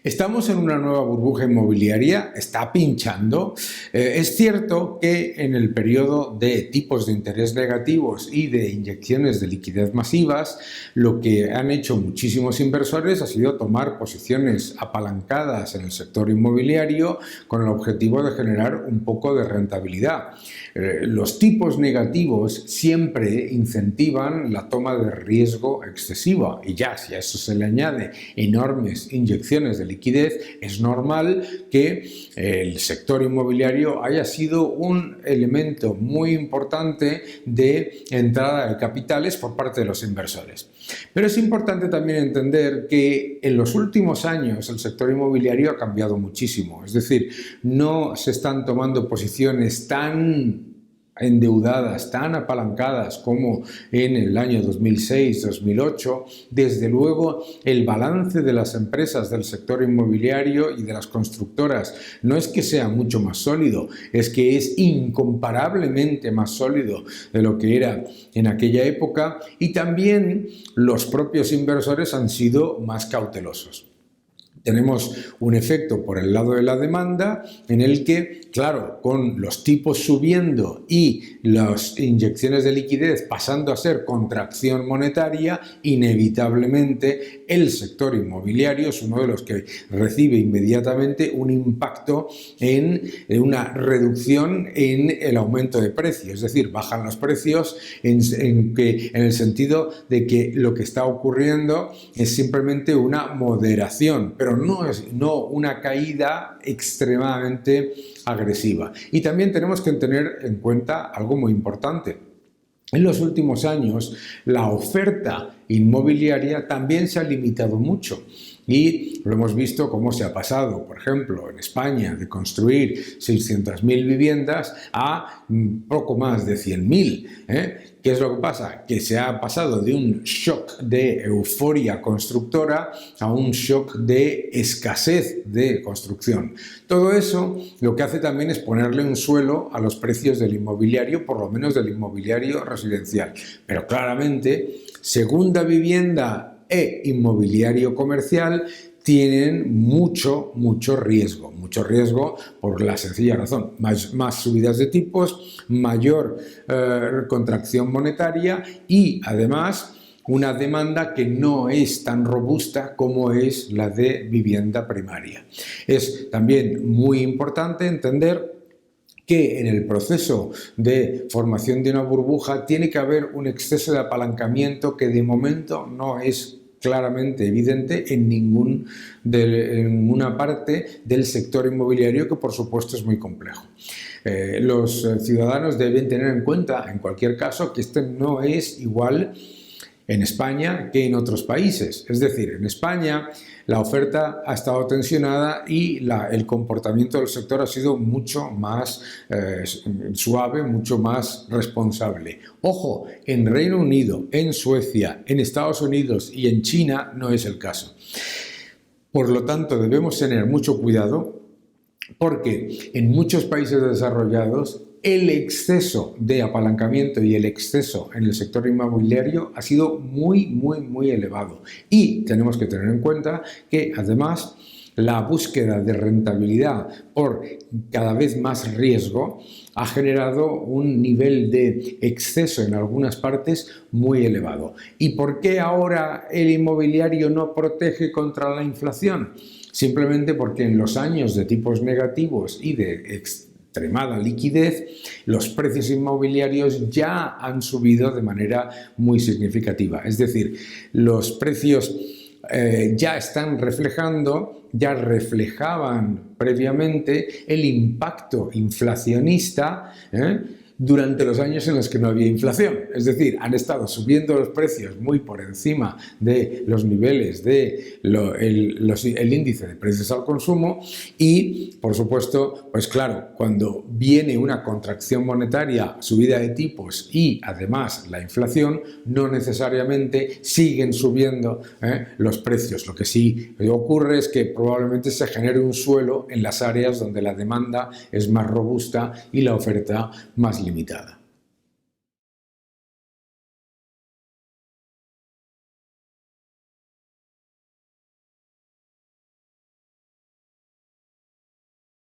Estamos en una nueva burbuja inmobiliaria, está pinchando. Es cierto que en el periodo de tipos de interés negativos y de inyecciones de liquidez masivas, lo que han hecho muchísimos inversores ha sido tomar posiciones apalancadas en el sector inmobiliario con el objetivo de generar un poco de rentabilidad. Los tipos negativos siempre incentivan la toma de riesgo excesiva y ya si a eso se le añade enormes inyecciones de liquidez, es normal que el sector inmobiliario haya sido un elemento muy importante de entrada de capitales por parte de los inversores. Pero es importante también entender que en los últimos años el sector inmobiliario ha cambiado muchísimo, es decir, no se están tomando posiciones tan endeudadas, tan apalancadas como en el año 2006-2008. Desde luego, el balance de las empresas del sector inmobiliario y de las constructoras no es que sea mucho más sólido, es que es incomparablemente más sólido de lo que era en aquella época, y también los propios inversores han sido más cautelosos. Tenemos un efecto por el lado de la demanda en el que, claro, con los tipos subiendo y las inyecciones de liquidez pasando a ser contracción monetaria, inevitablemente el sector inmobiliario es uno de los que recibe inmediatamente un impacto en una reducción en el aumento de precios, es decir, bajan los precios en el sentido de que lo que está ocurriendo es simplemente una moderación, pero no una caída extremadamente agresiva. Y también tenemos que tener en cuenta algo muy importante. En los últimos años, la oferta inmobiliaria también se ha limitado mucho. Y lo hemos visto cómo se ha pasado, por ejemplo, en España, de construir 600.000 viviendas a poco más de 100.000. ¿Qué es lo que pasa? Que se ha pasado de un shock de euforia constructora a un shock de escasez de construcción. Todo eso lo que hace también es ponerle un suelo a los precios del inmobiliario, por lo menos del inmobiliario residencial. Pero claramente, segunda vivienda e inmobiliario comercial tienen mucho riesgo por la sencilla razón, más subidas de tipos, mayor contracción monetaria y además una demanda que no es tan robusta como es la de vivienda primaria. Es también muy importante entender que en el proceso de formación de una burbuja tiene que haber un exceso de apalancamiento que de momento no es claramente evidente en ninguna parte del sector inmobiliario, que por supuesto es muy complejo. Los ciudadanos deben tener en cuenta, en cualquier caso, que este no es igual en España que en otros países. Es decir, en España la oferta ha estado tensionada y el comportamiento del sector ha sido mucho más suave, mucho más responsable. Ojo, en Reino Unido, en Suecia, en Estados Unidos y en China no es el caso. Por lo tanto, debemos tener mucho cuidado porque en muchos países desarrollados el exceso de apalancamiento y el exceso en el sector inmobiliario ha sido muy elevado. Y tenemos que tener en cuenta que además la búsqueda de rentabilidad por cada vez más riesgo ha generado un nivel de exceso en algunas partes muy elevado. ¿Y por qué ahora el inmobiliario no protege contra la inflación? Simplemente porque en los años de tipos negativos y de extremada liquidez, los precios inmobiliarios ya han subido de manera muy significativa. Es decir, los precios ya reflejaban previamente el impacto inflacionista durante los años en los que no había inflación. Es decir, han estado subiendo los precios muy por encima de los niveles el índice de precios al consumo y, por supuesto, pues claro, cuando viene una contracción monetaria, subida de tipos y además la inflación, no necesariamente siguen subiendo los precios. Lo que sí ocurre es que probablemente se genere un suelo en las áreas donde la demanda es más robusta y la oferta más limitada.